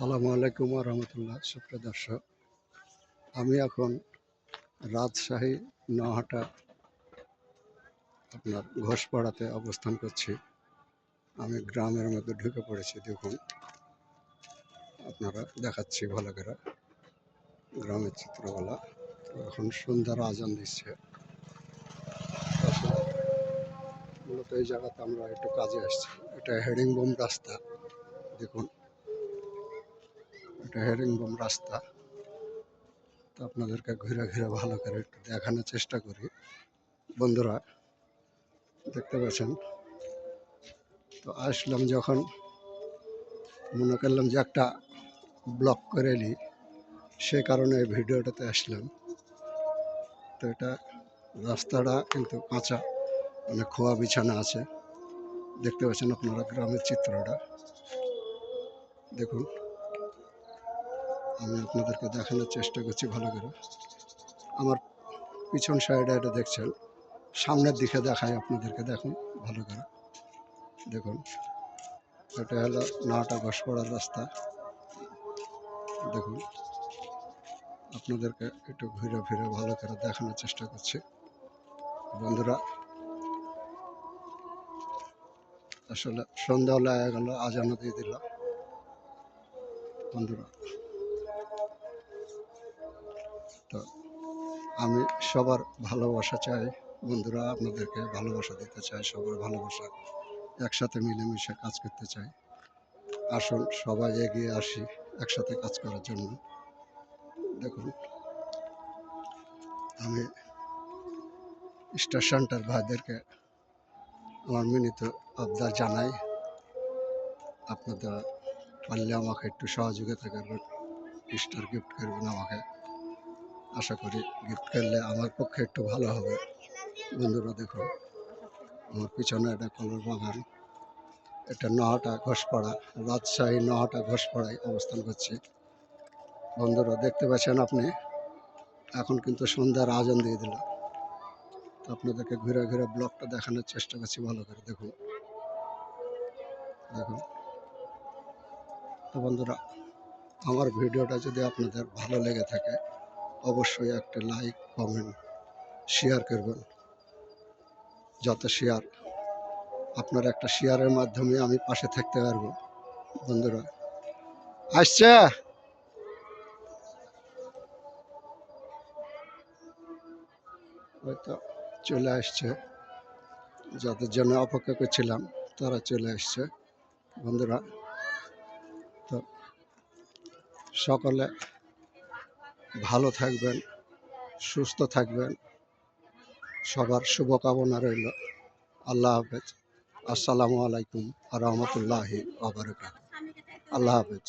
সালামু আলাইকুম রহমতুল্লাহ। সুপ্রিয় দর্শক, আমি এখন রাজশাহী নহাটা আপনার ঘোষপাড়াতে অবস্থান করছি। আমি গ্রামের মধ্যে ঢুকে পড়েছি। দেখুন, আপনারা দেখাচ্ছি ভালো করে গ্রামের চিত্রগুলা। তো এখন সন্ধ্যার আজান দিচ্ছে। মূলত এই জায়গাতে আমরা একটু কাজে আসছি। এটা হেরিংবোম রাস্তা। দেখুন, এটা হেরিংবোম রাস্তা। তো আপনাদেরকে ঘুরে ঘুরে ভালো করে একটু দেখানোর চেষ্টা করি। বন্ধুরা দেখতে পাচ্ছেন, তো আসলাম যখন মনে করলাম যে একটা ব্লগ করে নিই, সে কারণে এই ভিডিওটাতে আসলাম। তো এটা রাস্তাটা কিন্তু কাঁচা, মানে খোয়া বিছানা আছে। দেখতে পাচ্ছেন আপনারা গ্রামের চিত্রটা। দেখুন, আমি আপনাদেরকে দেখানোর চেষ্টা করছি ভালো করে। আমার পিছন সাইডে এটা দেখছেন, সামনের দিকে দেখাই আপনাদেরকে। দেখুন ভালো করে, দেখুন এটা হলো নহাটা ঘোষপাড়ার রাস্তা। দেখুন, আপনাদেরকে একটু ঘুরে ফিরে ভালো করে দেখানোর চেষ্টা করছি। বন্ধুরা, আসলে সন্ধ্যা হয়ে গেল, আজানও দিয়ে দিল। বন্ধুরা, তো আমি সবার ভালোবাসা চাই। বন্ধুরা, আপনাদেরকে ভালোবাসা দিতে চাই, সবার ভালোবাসা, একসাথে মিলেমিশে কাজ করতে চাই। আসুন সবাই এগিয়ে আসি একসাথে কাজ করার জন্য। দেখুন, আমি স্টার সেন্টার ভাইদেরকে আমার মিনিত আবদার জানাই, আপনাদের পারলে আমাকে একটু সহযোগিতা করবেন, স্টার গিফট করবেন আমাকে। আশা করি গিফট করলে আমার পক্ষে একটু ভালো হবে। বন্ধুরা দেখুন, আমার পিছনে একটা কলার বাগান। এটা নহাটা ঘোষপাড়া, রাজশাহী নহাটা ঘোষপাড়ায় অবস্থান করছি। বন্ধুরা দেখতে পাচ্ছেন আপনি, এখন কিন্তু সন্ধ্যার আজান দিয়ে দিল। তো আপনাদেরকে ঘুরে ঘুরে ব্লগটা দেখানোর চেষ্টা করছি ভালো করে। দেখুন দেখুন তো বন্ধুরা, আমার ভিডিওটা যদি আপনাদের ভালো লেগে থাকে, অবশ্যই একটা লাইক, কমেন্ট, শেয়ার করবেন। যত শেয়ার, আপনার একটা শেয়ারের মাধ্যমে আমি পাশে থাকতে পারবো। বন্ধুরা আসছে, হয়তো চলে আসছে। যাদের জন্য অপেক্ষা করছিলাম তারা চলে আসছে। বন্ধুরা, তো সকলে ভালো থাকবেন, সুস্থ থাকবেন, সবার শুভকামনা রইল। আল্লাহ হাফেজ। আসসালামু আলাইকুম ওয়া রাহমাতুল্লাহি ওয়া বারাকাতুহু। আল্লাহ হাফেজ।